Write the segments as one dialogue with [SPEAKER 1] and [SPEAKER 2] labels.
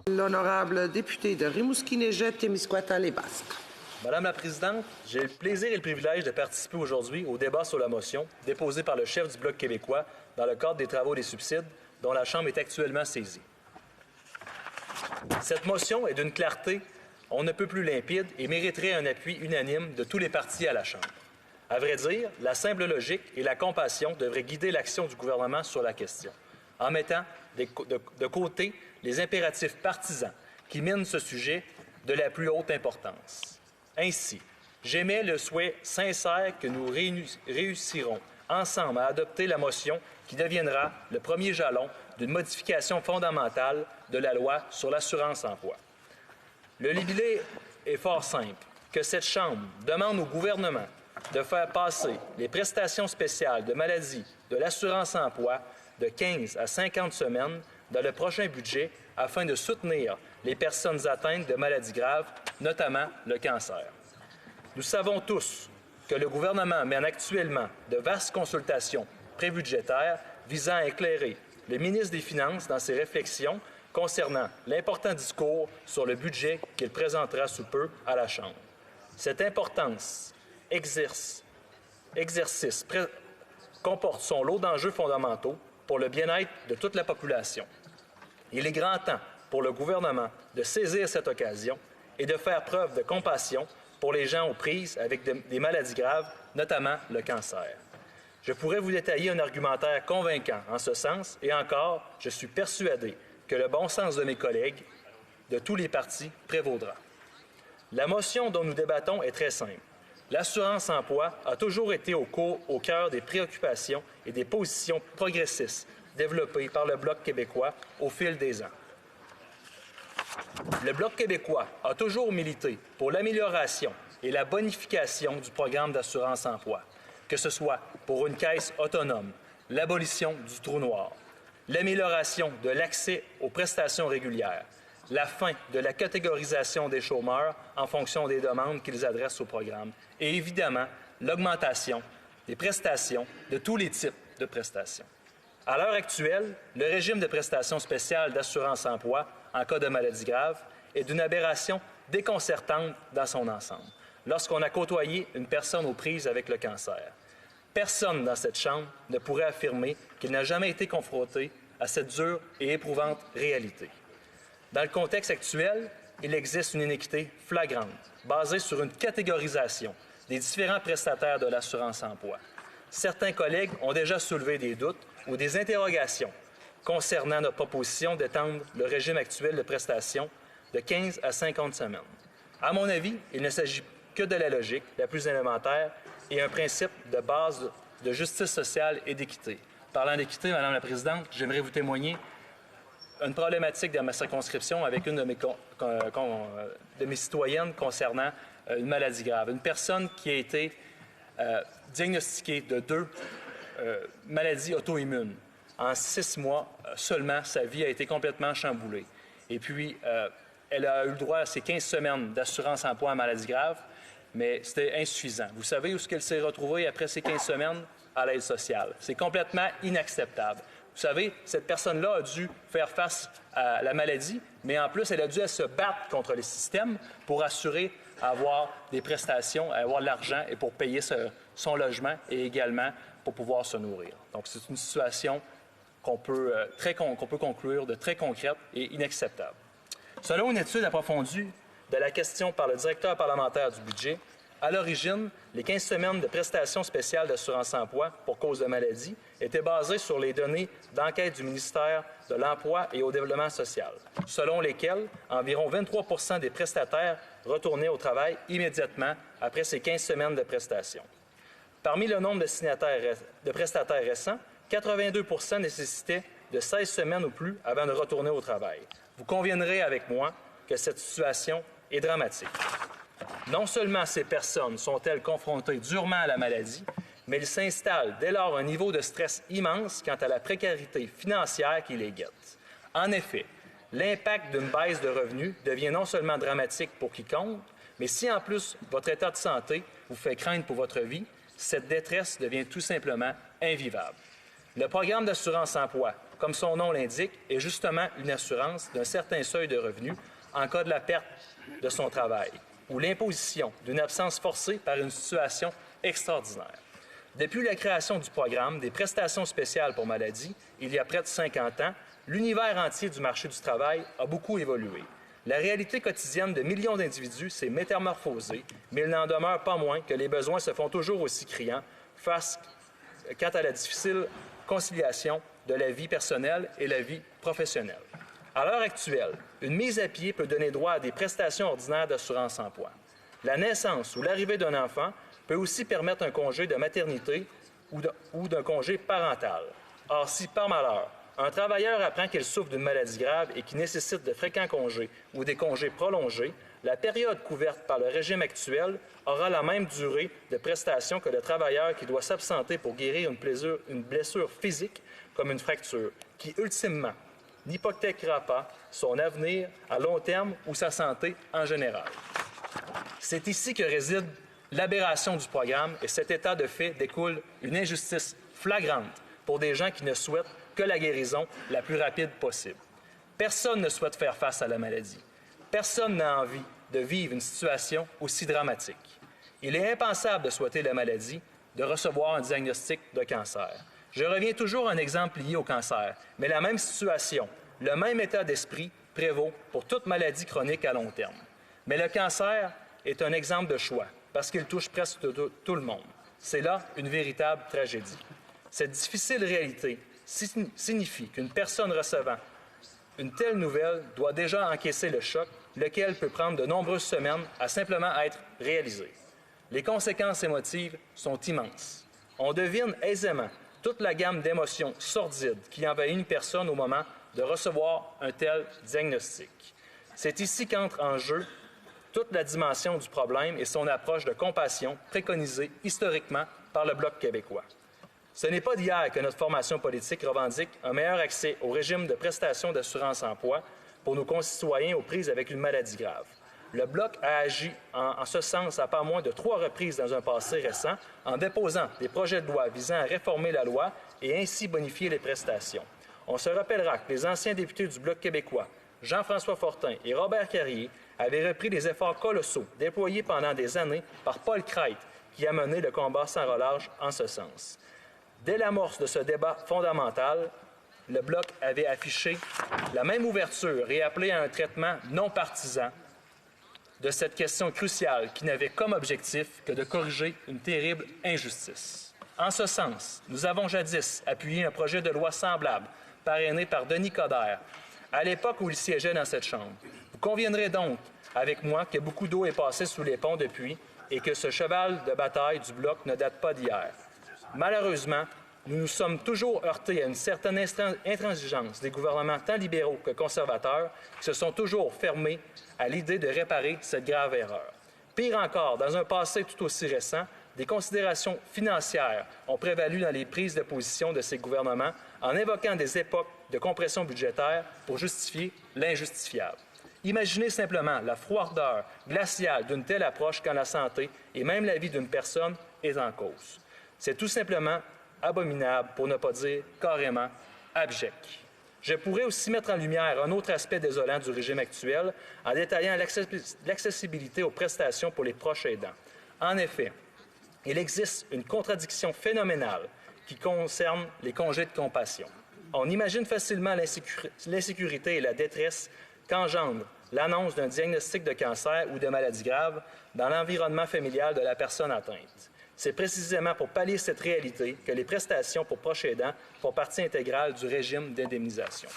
[SPEAKER 1] L'honorable député de Rimouski-Neigette-Témiscouata-les-Basques.
[SPEAKER 2] Madame la Présidente, j'ai le plaisir et le privilège de participer aujourd'hui au débat sur la motion déposée par le chef du Bloc québécois dans le cadre des travaux des subsides dont la Chambre est actuellement saisie. Cette motion est d'une clarté on ne peut plus limpide et mériterait un appui unanime de tous les partis à la Chambre. À vrai dire, la simple logique et la compassion devraient guider l'action du gouvernement sur la question, en mettant de côté les impératifs partisans qui minent ce sujet de la plus haute importance. Ainsi, j'émets le souhait sincère que nous réussirons ensemble à adopter la motion qui deviendra le premier jalon d'une modification fondamentale de la loi sur l'assurance-emploi. Le libellé est fort simple, que cette Chambre demande au gouvernement de faire passer les prestations spéciales de maladie de l'assurance-emploi de 15 à 50 semaines dans le prochain budget afin de soutenir les personnes atteintes de maladies graves, notamment le cancer. Nous savons tous que le gouvernement mène actuellement de vastes consultations prébudgétaires visant à éclairer le ministre des Finances dans ses réflexions concernant l'important discours sur le budget qu'il présentera sous peu à la Chambre. Cet important exercice comporte son lot d'enjeux fondamentaux pour le bien-être de toute la population. Il est grand temps pour le gouvernement de saisir cette occasion et de faire preuve de compassion pour les gens aux prises avec des maladies graves, notamment le cancer. Je pourrais vous détailler un argumentaire convaincant en ce sens et encore, je suis persuadé que le bon sens de mes collègues de tous les partis prévaudra. La motion dont nous débattons est très simple. L'assurance-emploi a toujours été au cœur des préoccupations et des positions progressistes développées par le Bloc québécois au fil des ans. Le Bloc québécois a toujours milité pour l'amélioration et la bonification du programme d'assurance-emploi, que ce soit pour une caisse autonome, l'abolition du trou noir, l'amélioration de l'accès aux prestations régulières, la fin de la catégorisation des chômeurs en fonction des demandes qu'ils adressent au programme et évidemment l'augmentation des prestations de tous les types de prestations. À l'heure actuelle, le régime de prestations spéciales d'assurance-emploi en cas de maladie grave est d'une aberration déconcertante dans son ensemble lorsqu'on a côtoyé une personne aux prises avec le cancer. Personne dans cette Chambre ne pourrait affirmer qu'il n'a jamais été confronté à cette dure et éprouvante réalité. Dans le contexte actuel, il existe une inéquité flagrante, basée sur une catégorisation des différents prestataires de l'assurance-emploi. Certains collègues ont déjà soulevé des doutes ou des interrogations concernant notre proposition d'étendre le régime actuel de prestations de 15 à 50 semaines. À mon avis, il ne s'agit que de la logique la plus élémentaire et un principe de base de justice sociale et d'équité. Parlant d'équité, Madame la Présidente, j'aimerais vous témoigner une problématique dans ma circonscription avec une de mes citoyennes concernant une maladie grave. Une personne qui a été diagnostiquée de 2 maladies auto-immunes. En 6 mois seulement, sa vie a été complètement chamboulée. Et puis, elle a eu le droit à ses 15 semaines d'assurance-emploi en maladie grave, mais c'était insuffisant. Vous savez où est-ce qu'elle s'est retrouvée après ces 15 semaines? À l'aide sociale. C'est complètement inacceptable. Vous savez, cette personne-là a dû faire face à la maladie, mais en plus, elle a dû se battre contre les systèmes pour assurer avoir des prestations, avoir de l'argent et pour payer son logement et également pour pouvoir se nourrir. Donc, c'est une situation qu'on peut conclure de très concrète et inacceptable. Selon une étude approfondie de la question par le directeur parlementaire du budget, à l'origine, les 15 semaines de prestations spéciales d'assurance-emploi pour cause de maladie étaient basées sur les données d'enquête du ministère de l'Emploi et au développement social, selon lesquelles environ 23 des prestataires retournaient au travail immédiatement après ces 15 semaines de prestations. Parmi le nombre de prestataires récents, 82 nécessitaient de 16 semaines ou plus avant de retourner au travail. Vous conviendrez avec moi que cette situation est dramatique. Non seulement ces personnes sont-elles confrontées durement à la maladie, mais il s'installe dès lors un niveau de stress immense quant à la précarité financière qui les guette. En effet, l'impact d'une baisse de revenus devient non seulement dramatique pour quiconque, mais si en plus votre état de santé vous fait craindre pour votre vie, cette détresse devient tout simplement invivable. Le programme d'assurance-emploi comme son nom l'indique, est justement une assurance d'un certain seuil de revenus en cas de la perte de son travail ou l'imposition d'une absence forcée par une situation extraordinaire. Depuis la création du programme des prestations spéciales pour maladie, il y a près de 50 ans, l'univers entier du marché du travail a beaucoup évolué. La réalité quotidienne de millions d'individus s'est métamorphosée, mais il n'en demeure pas moins que les besoins se font toujours aussi criants quant à la difficile conciliation de la vie personnelle et la vie professionnelle. À l'heure actuelle, une mise à pied peut donner droit à des prestations ordinaires d'assurance-emploi. La naissance ou l'arrivée d'un enfant peut aussi permettre un congé de maternité ou d'un congé parental. Or, si par malheur, un travailleur apprend qu'il souffre d'une maladie grave et qui nécessite de fréquents congés ou des congés prolongés, la période couverte par le régime actuel aura la même durée de prestation que le travailleur qui doit s'absenter pour guérir une blessure physique comme une fracture, qui ultimement n'hypothèquera pas son avenir à long terme ou sa santé en général. C'est ici que réside l'aberration du programme et cet état de fait découle une injustice flagrante pour des gens qui ne souhaitent que la guérison la plus rapide possible. Personne ne souhaite faire face à la maladie. Personne n'a envie de vivre une situation aussi dramatique. Il est impensable de souhaiter la maladie, de recevoir un diagnostic de cancer. Je reviens toujours à un exemple lié au cancer, mais la même situation, le même état d'esprit prévaut pour toute maladie chronique à long terme. Mais le cancer est un exemple de choix, parce qu'il touche presque tout le monde. C'est là une véritable tragédie. Cette difficile réalité signifie qu'une personne recevant une telle nouvelle doit déjà encaisser le choc, lequel peut prendre de nombreuses semaines à simplement être réalisé. Les conséquences émotives sont immenses. On devine aisément toute la gamme d'émotions sordides qui envahit une personne au moment de recevoir un tel diagnostic. C'est ici qu'entre en jeu toute la dimension du problème et son approche de compassion préconisée historiquement par le Bloc québécois. Ce n'est pas d'hier que notre formation politique revendique un meilleur accès au régime de prestations d'assurance-emploi pour nos concitoyens aux prises avec une maladie grave. Le Bloc a agi en ce sens à pas moins de 3 reprises dans un passé récent en déposant des projets de loi visant à réformer la loi et ainsi bonifier les prestations. On se rappellera que les anciens députés du Bloc québécois, Jean-François Fortin et Robert Carrier, avaient repris les efforts colossaux déployés pendant des années par Paul Crête, qui a mené le combat sans relâche en ce sens. Dès l'amorce de ce débat fondamental, le Bloc avait affiché la même ouverture et appelé à un traitement non partisan de cette question cruciale qui n'avait comme objectif que de corriger une terrible injustice. En ce sens, nous avons jadis appuyé un projet de loi semblable, parrainé par Denis Coderre, à l'époque où il siégeait dans cette Chambre. Vous conviendrez donc avec moi que beaucoup d'eau est passée sous les ponts depuis et que ce cheval de bataille du Bloc ne date pas d'hier. Malheureusement, nous nous sommes toujours heurtés à une certaine intransigeance des gouvernements tant libéraux que conservateurs qui se sont toujours fermés à l'idée de réparer cette grave erreur. Pire encore, dans un passé tout aussi récent, des considérations financières ont prévalu dans les prises de position de ces gouvernements en évoquant des époques de compression budgétaire pour justifier l'injustifiable. Imaginez simplement la froideur glaciale d'une telle approche quand la santé et même la vie d'une personne est en cause. C'est tout simplement abominable, pour ne pas dire carrément abject. Je pourrais aussi mettre en lumière un autre aspect désolant du régime actuel en détaillant l'accessibilité aux prestations pour les proches aidants. En effet, il existe une contradiction phénoménale qui concerne les congés de compassion. On imagine facilement l'insécurité et la détresse qu'engendre l'annonce d'un diagnostic de cancer ou de maladie grave dans l'environnement familial de la personne atteinte. C'est précisément pour pallier cette réalité que les prestations pour proches aidants font partie intégrale du régime d'indemnisation.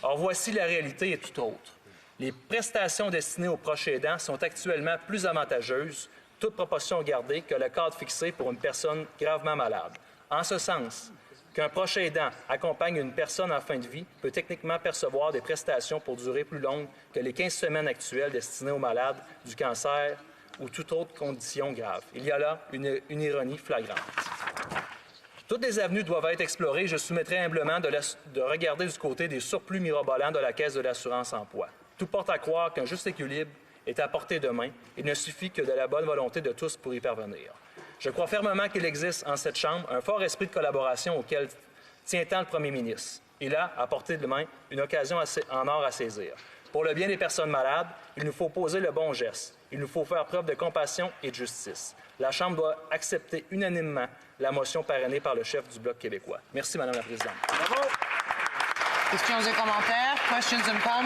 [SPEAKER 2] Or, voici la réalité et tout autre. Les prestations destinées aux proches aidants sont actuellement plus avantageuses, toute proportion gardée, que le cadre fixé pour une personne gravement malade. En ce sens, qu'un proche aidant accompagne une personne en fin de vie peut techniquement percevoir des prestations pour durée plus longue que les 15 semaines actuelles destinées aux malades du cancer ou toute autre condition grave. Il y a là une ironie flagrante. Toutes les avenues doivent être explorées. Je soumettrai humblement de regarder du côté des surplus mirobolants de la Caisse de l'assurance-emploi. Tout porte à croire qu'un juste équilibre est à portée de main. Il ne suffit que de la bonne volonté de tous pour y parvenir. Je crois fermement qu'il existe en cette Chambre un fort esprit de collaboration auquel tient tant le premier ministre. Il a, à portée de main, une occasion en or à saisir. Pour le bien des personnes malades, il nous faut poser le bon geste. Il nous faut faire preuve de compassion et de justice. La Chambre doit accepter unanimement la motion parrainée par le chef du Bloc québécois. Merci, Madame la Présidente.
[SPEAKER 1] Questions et commentaires? Questions and comments?